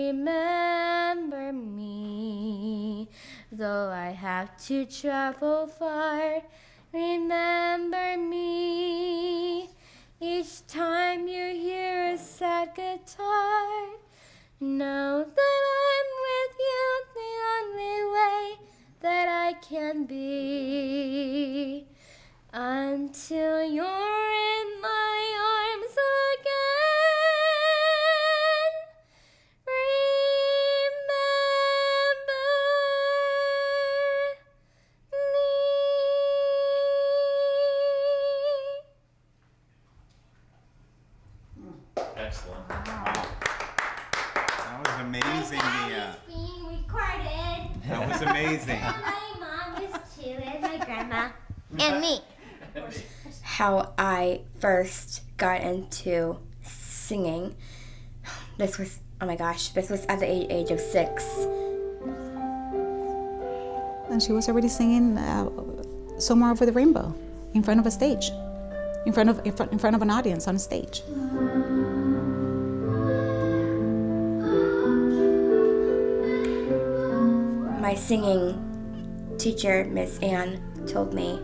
remember me. Though I have to travel far, remember me. Each time you hear a sad guitar, know that I'm with you the only way that I can be. Until you're in my arms again, remember me. Excellent. Wow. That was amazing, Mia. It's being recorded. That was amazing. My mom is too, and my grandma, and me. How I first got into singing. This was at the age of 6. And she was already singing Somewhere Over the Rainbow in front of a stage, in front of an audience on a stage. My singing teacher, Miss Ann, told me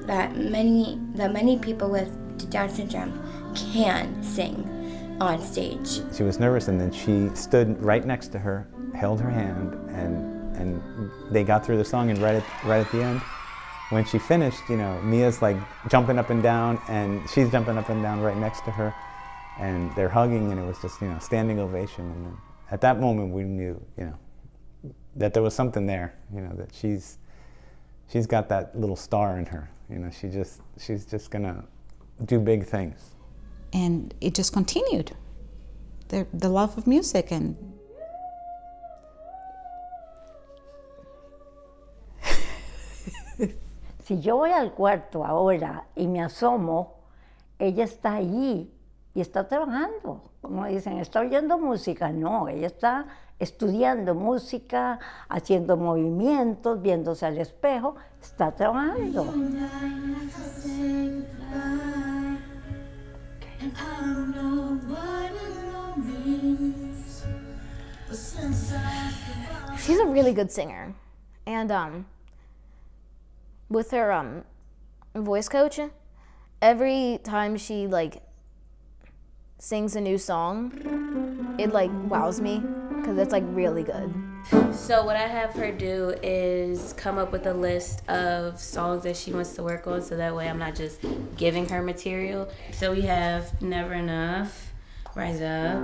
that many people with Down syndrome can sing on stage. She was nervous, and then she stood right next to her, held her hand, and they got through the song. And right at the end, when she finished, Mia's like jumping up and down, and she's jumping up and down right next to her, and they're hugging, and it was just standing ovation. And then at that moment, we knew that there was something there, that she's got that little star in her. She's just gonna do big things. And it just continued. The love of music. And si yo voy al cuarto ahora y me asomo, ella está allí y está trabajando. Como dicen, está oyendo música. No, ella está estudiando música, haciendo movimientos, viéndose al espejo, está trabajando. She's a really good singer, and with her voice coach, every time she sings a new song, it wows me because it's really good. So what I have her do is come up with a list of songs that she wants to work on, so that way I'm not just giving her material. So we have Never Enough, Rise Up.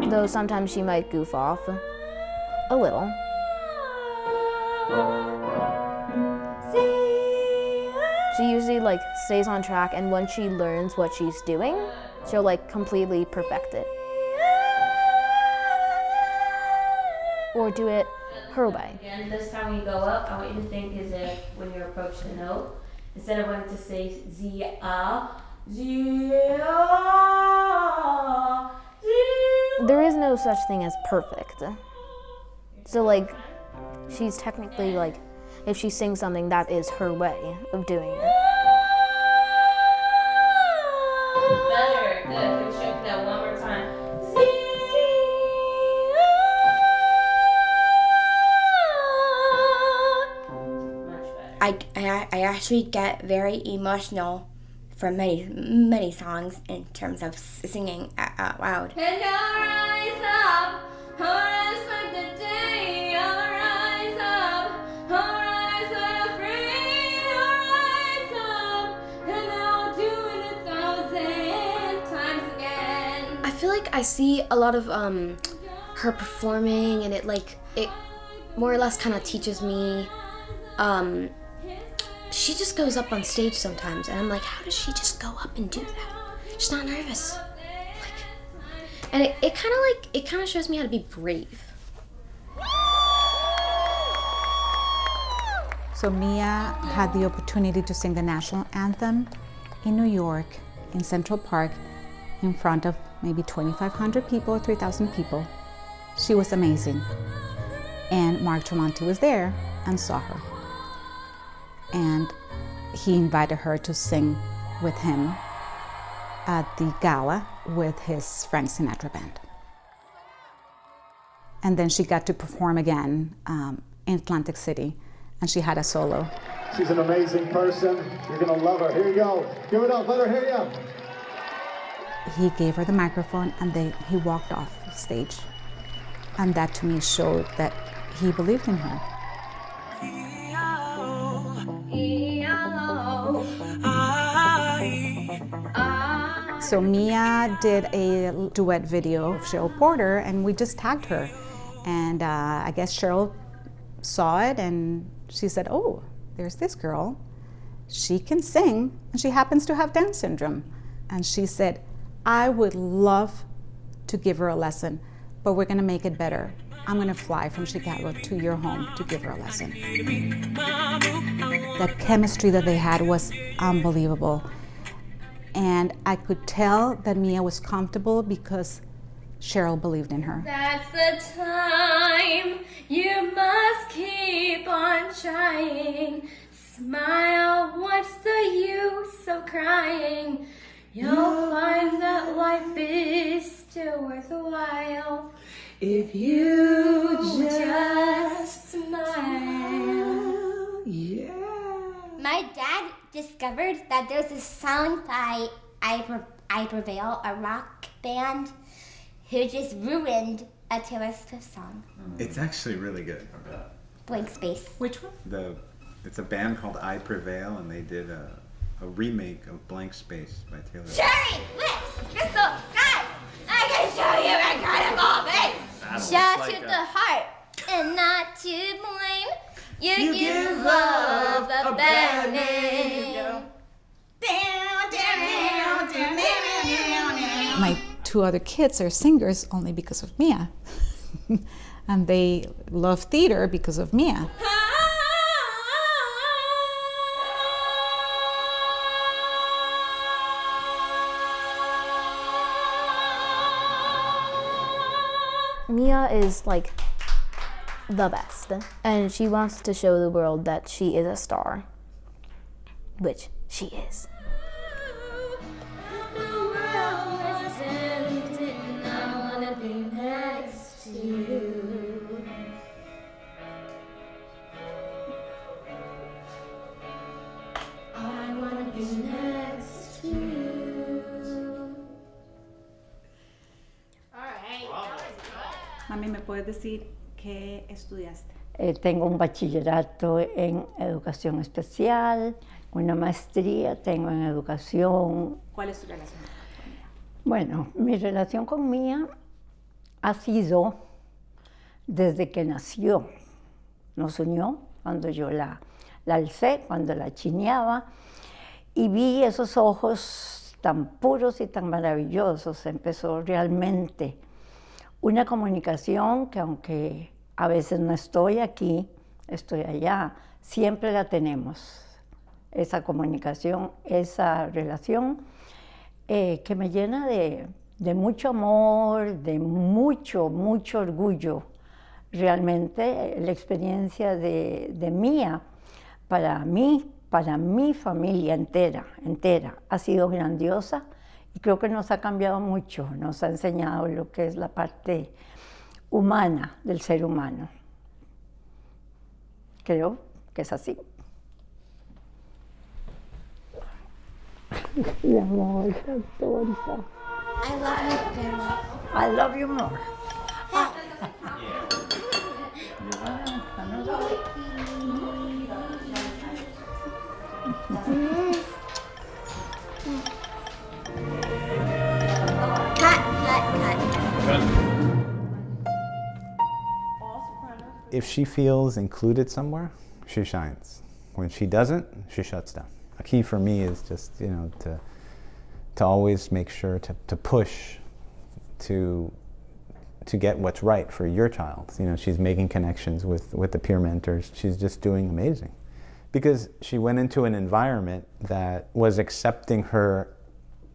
Though sometimes she might goof off a little. She usually stays on track, and once she learns what she's doing, she'll completely perfect it. Or do it her way. And this time when you go up, I want you to think as if when you approach the note, instead of wanting to say Z-A, Z-A, There is no such thing as perfect. So she's technically if she sings something, that is her way of doing it. Better. Good. Can we show that one more time? Much better. I actually get very emotional for many songs in terms of singing out loud. And I'll rise up, I'll rise for the day, I'll rise up, I'll rise for free, I'll rise up, and I'll do it 1,000 times again. I feel like I see a lot of her performing, and it more or less kind of teaches me. She just goes up on stage sometimes, and I'm like, how does she just go up and do that? She's not nervous. And it kind of shows me how to be brave. so Mia had the opportunity to sing the national anthem in New York, in Central Park, in front of maybe 2,500 people or 3,000 people. She was amazing. And Mark Tremonti was there and saw her. And he invited her to sing with him at the gala with his Frank Sinatra band. And then she got to perform again in Atlantic City, and she had a solo. She's an amazing person. You're gonna love her. Here you go. Give it up. Let her hear you. He gave her the microphone, and he walked off stage. And that to me showed that he believed in her. So Mia did a duet video of Cheryl Porter, and we just tagged her. And I guess Cheryl saw it, and she said, oh, there's this girl. She can sing, and she happens to have Down syndrome. And she said, I would love to give her a lesson, but we're gonna make it better. I'm gonna fly from Chicago to your home to give her a lesson. The chemistry that they had was unbelievable. And I could tell that Mia was comfortable because Cheryl believed in her. That's the time you must keep on trying. Smile, what's the use of crying? You'll find that life is still worthwhile if you just smile. Yeah. My dad discovered that there's a song by I Prevail, a rock band, who just ruined a Taylor Swift song. It's actually really good. Blank Space. Which one? It's a band called I Prevail, and they did a remake of Blank Space by Taylor. Cherry lips, crystal skies. I can show you incredible things. Shot to the heart and not to blame. You give love a bad name. My two other kids are singers only because of Mia. And they love theater because of Mia. Mia is like the best, and she wants to show the world that she is a star, which she is. Mami, ¿me puedes decir qué estudiaste? Tengo un bachillerato en educación especial, una maestría tengo en educación. ¿Cuál es tu relación? Bueno, mi relación con Mía ha sido desde que nació. Nos unió cuando yo la alcé, cuando la chineaba, y vi esos ojos tan puros y tan maravillosos. Empezó realmente una comunicación que, aunque a veces no estoy aquí, estoy allá, siempre la tenemos. Esa comunicación, esa relación que me llena de mucho amor, de mucho orgullo. Realmente la experiencia de Mía, para mí, para mi familia entera, ha sido grandiosa. Y creo que nos ha cambiado mucho, nos ha enseñado lo que es la parte humana del ser humano. Creo que es así. Mi amor, qué tonta. I love you, Pharaoh. I love you more. If she feels included somewhere, she shines. When she doesn't, she shuts down. A key for me is just, to always make sure to push to get what's right for your child. She's making connections with the peer mentors. She's just doing amazing. Because she went into an environment that was accepting her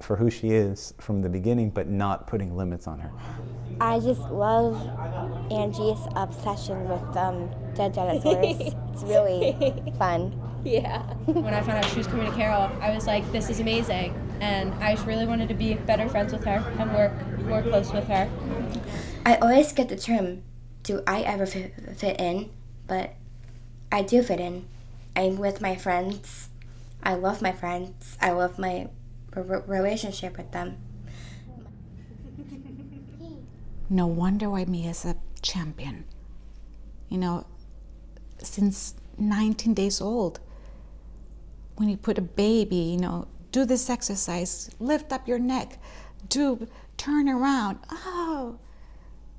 for who she is from the beginning, but not putting limits on her. I just love Angie's obsession with dead dinosaurs. It's really fun. Yeah. When I found out she was coming to Carol, I was like, this is amazing. and I just really wanted to be better friends with her and work more close with her. I always get the term, do I ever fit in? But I do fit in. I'm with my friends. I love my friends. I love my relationship with them. No wonder why Mia's a champion. You know, since 19 days old, when you put a baby, you know, do this exercise, lift up your neck, turn around. Oh,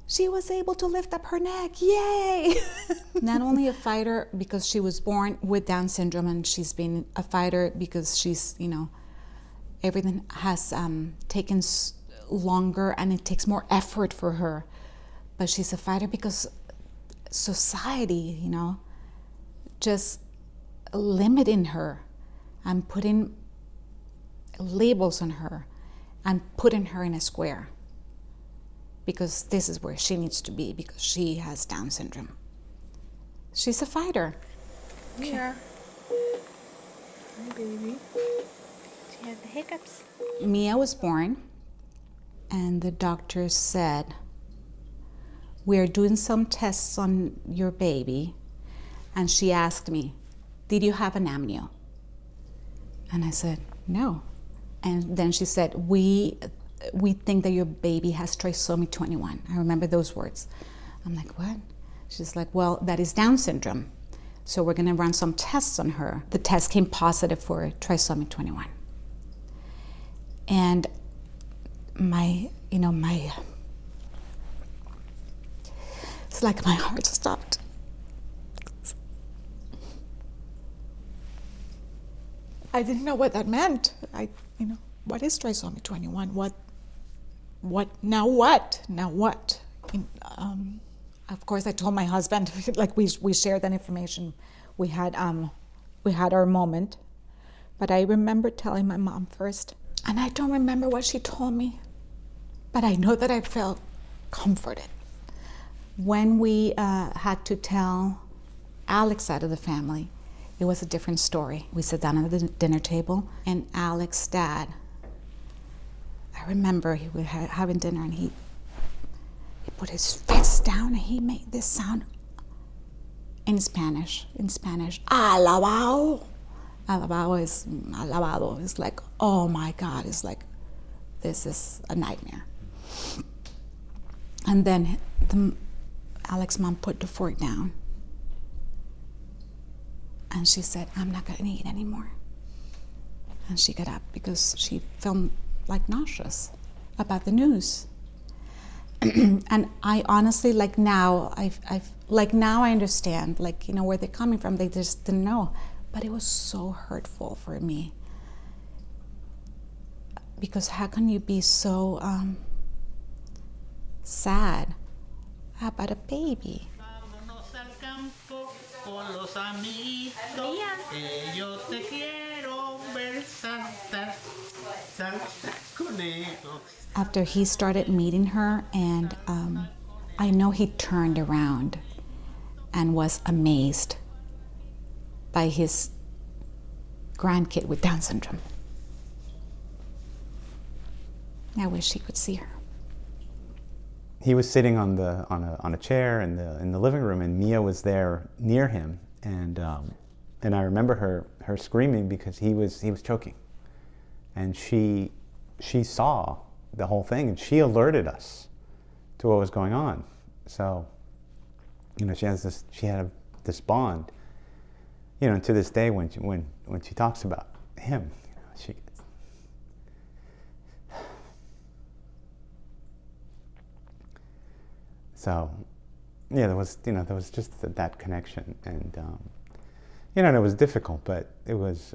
she was able to lift up her neck, yay! Not only a fighter because she was born with Down syndrome, and she's been a fighter because she's, you know, everything has taken longer and it takes more effort for her. But she's a fighter because society, you know, just limiting her and putting labels on her and putting her in a square because this is where she needs to be because she has Down syndrome. She's a fighter. Mia. Hi, baby. She had the hiccups. Mia was born and the doctor said, we are doing some tests on your baby. And she asked me, did you have an amnio? And I said, no. And then she said, we think that your baby has trisomy 21. I remember those words. I'm like, what? She's like, well, that is Down syndrome. So we're gonna run some tests on her. The test came positive for trisomy 21. And it's like my heart stopped. I didn't know what that meant. What is trisomy 21? Now what? Of course, I told my husband, like we shared that information. We had our moment, but I remember telling my mom first, and I don't remember what she told me, but I know that I felt comforted. When we had to tell Alex's side of the family, it was a different story. We sat down at the dinner table, and Alex's dad, I remember he was having dinner, and he put his fist down, and he made this sound in Spanish. Alabao. Alabado is like, oh my God, it's like, this is a nightmare. And then Alex's mom put the fork down. And she said, I'm not gonna eat anymore. And she got up because she felt like nauseous about the news. And I honestly, now I understand, where they're coming from. They just didn't know. But it was so hurtful for me. Because how can you be so sad about a baby? After he started meeting her, and I know he turned around and was amazed by his grandkid with Down syndrome. I wish he could see her. He was sitting on a chair in the living room, and Mia was there near him, and I remember her screaming because he was choking, and she saw the whole thing, and she alerted us to what was going on. So, she had this bond, and to this day when she talks about him, she gets. So, yeah, there was just that connection, and and it was difficult, but it was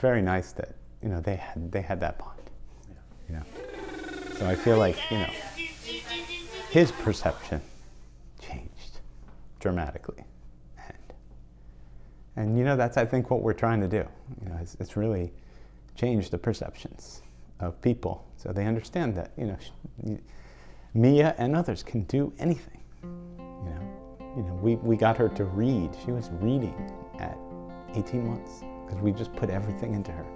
very nice that they had that bond. So I feel like his perception changed dramatically, and that's I think what we're trying to do. It's really change the perceptions of people so they understand that Mia and others can do anything. We got her to read. She was reading at 18 months because we just put everything into her.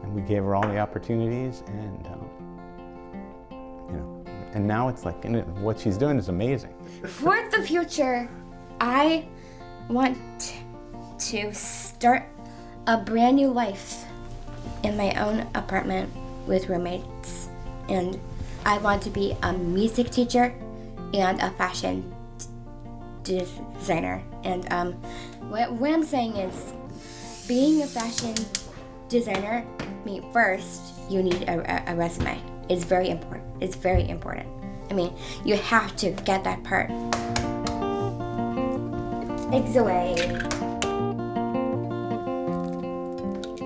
and we gave her all the opportunities, and and now it's like, what she's doing is amazing. For the future, I want to start a brand new life in my own apartment with roommates, and I want to be a music teacher and a fashion designer. And what I'm saying is, being a fashion designer, first you need a resume. It's very important. It's very important. I mean, you have to get that part. Eggs away.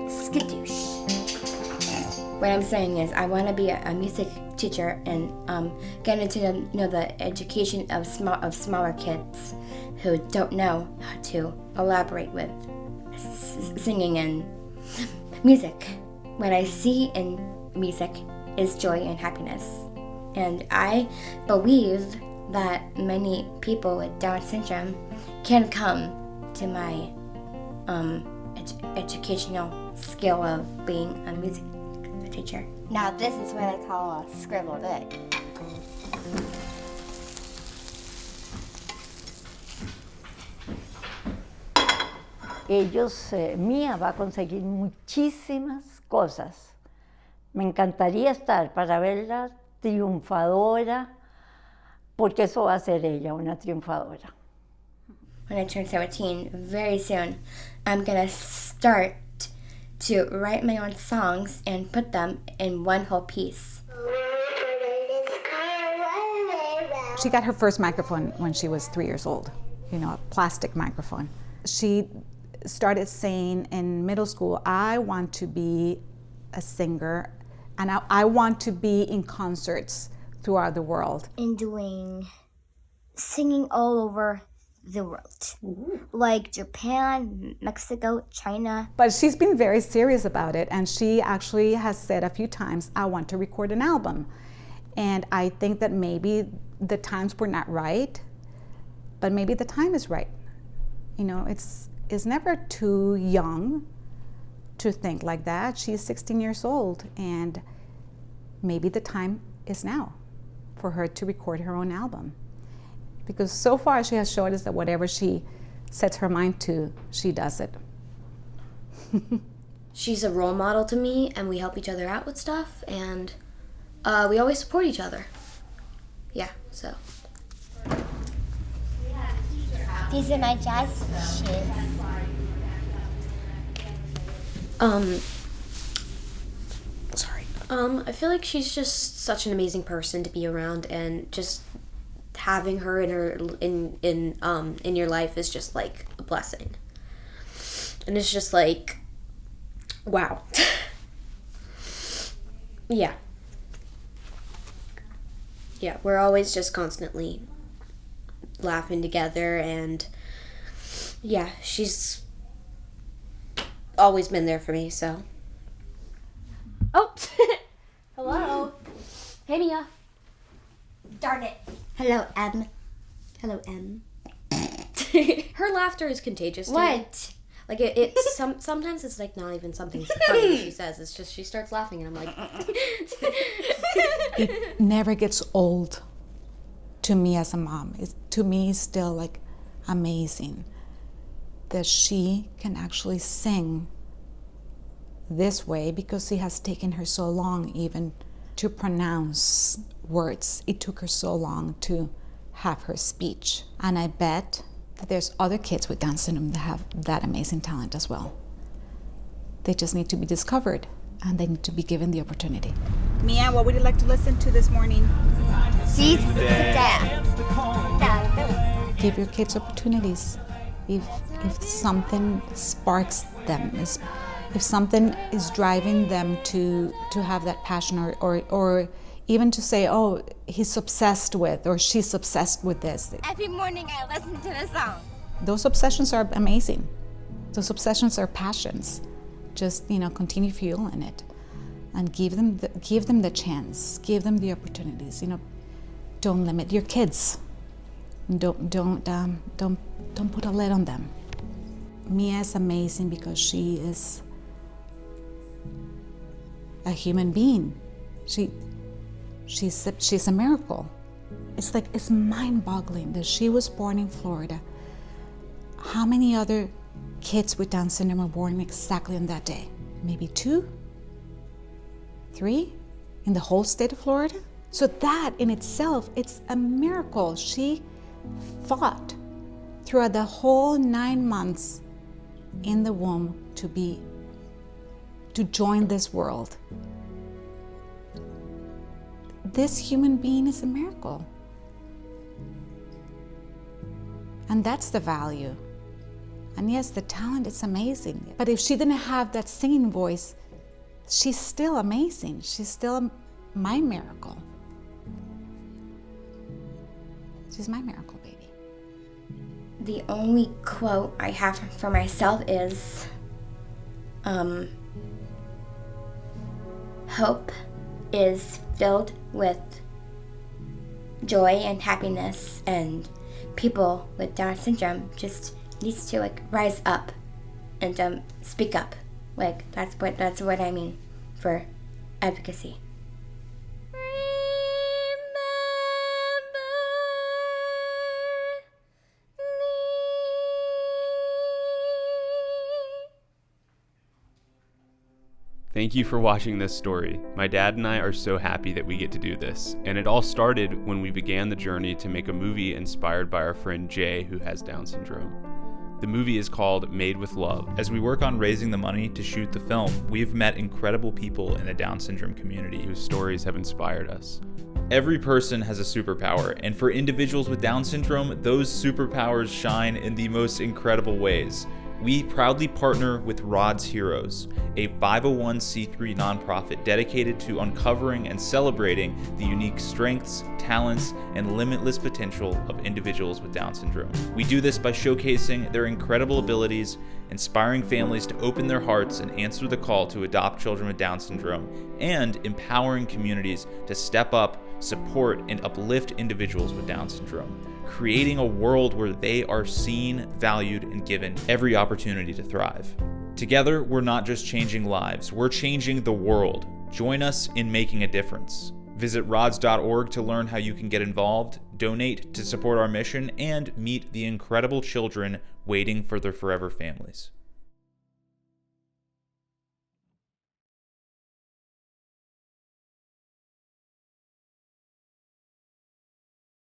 Skadoosh. What I'm saying is, I want to be a music teacher and get into the education of smaller kids who don't know how to elaborate with singing and music. What I see in music is joy and happiness, and I believe that many people with Down syndrome can come to my educational skill of being a music teacher. Now this is what I call a scribbled egg. Mía va a conseguir muchísimas cosas. Me encantaría estar para verla triunfadora, porque eso va a ser ella, una triunfadora. When I turn 17, very soon, I'm gonna start to write my own songs and put them in one whole piece. She got her first microphone when she was 3 years old, a plastic microphone. She started saying in middle school, I want to be a singer, and I want to be in concerts throughout the world. And doing singing all over the world. Ooh. Like Japan, Mexico, China. But she's been very serious about it, and she actually has said a few times, I want to record an album. And I think that maybe the times were not right, but maybe the time is right. It's never too young to think like that. She's 16 years old, and maybe the time is now for her to record her own album. Because so far she has shown us that whatever she sets her mind to, she does it. She's a role model to me, and we help each other out with stuff, and we always support each other. Yeah, so. These are my jazz shoes. Sorry. I feel like she's just such an amazing person to be around, and just having her in your life is just like a blessing. And it's just like, wow. Yeah. Yeah, we're always just constantly laughing together, and yeah, she's always been there for me, so. Oh, hello. Hey, Mia. Darn it. Hello, M. Hello, M. Her laughter is contagious. What? Like it's sometimes it's like not even something funny she says. It's just she starts laughing, and I'm like. It never gets old to me as a mom. To me, it's still like amazing that she can actually sing this way, because it has taken her so long even to pronounce words. It took her so long to have her speech. And I bet that there's other kids with Down syndrome that have that amazing talent as well. They just need to be discovered, and they need to be given the opportunity. Mia, what would you like to listen to this morning? She's dad. Give your kids opportunities. If something sparks them, if something is driving them to have that passion, or even to say, oh, he's obsessed with, or she's obsessed with this. Every morning I listen to the song. Those obsessions are amazing. Those obsessions are passions. Just, continue fueling it, and give them the chance, give them the opportunities. Don't limit your kids. Don't put a lid on them. Mia is amazing because she is a human being. She's a miracle. It's mind-boggling that she was born in Florida. How many other kids with Down syndrome were born exactly on that day? Maybe 2, 3 in the whole state of Florida? So that in itself, it's a miracle. She fought throughout the whole 9 months in the womb to join this world. This human being is a miracle. And that's the value. And yes, the talent is amazing. But if she didn't have that singing voice, she's still amazing. She's still my miracle. She's my miracle baby. The only quote I have for myself is, hope is filled with joy and happiness, and people with Down syndrome just needs to rise up and speak up. That's what I mean for advocacy. Thank you for watching this story. My dad and I are so happy that we get to do this, and it all started when we began the journey to make a movie inspired by our friend Jay, who has Down syndrome. The movie is called Made with Love. As we work on raising the money to shoot the film, we've met incredible people in the Down syndrome community whose stories have inspired us. Every person has a superpower, and for individuals with Down syndrome, those superpowers shine in the most incredible ways. We proudly partner with Rod's Heroes, a 501c3 nonprofit dedicated to uncovering and celebrating the unique strengths, talents, and limitless potential of individuals with Down syndrome. We do this by showcasing their incredible abilities, inspiring families to open their hearts and answer the call to adopt children with Down syndrome, and empowering communities to step up, support, and uplift individuals with Down syndrome, creating a world where they are seen, valued, and given every opportunity to thrive. Together, we're not just changing lives, we're changing the world. Join us in making a difference. Visit rods.org to learn how you can get involved, donate to support our mission, and meet the incredible children waiting for their forever families.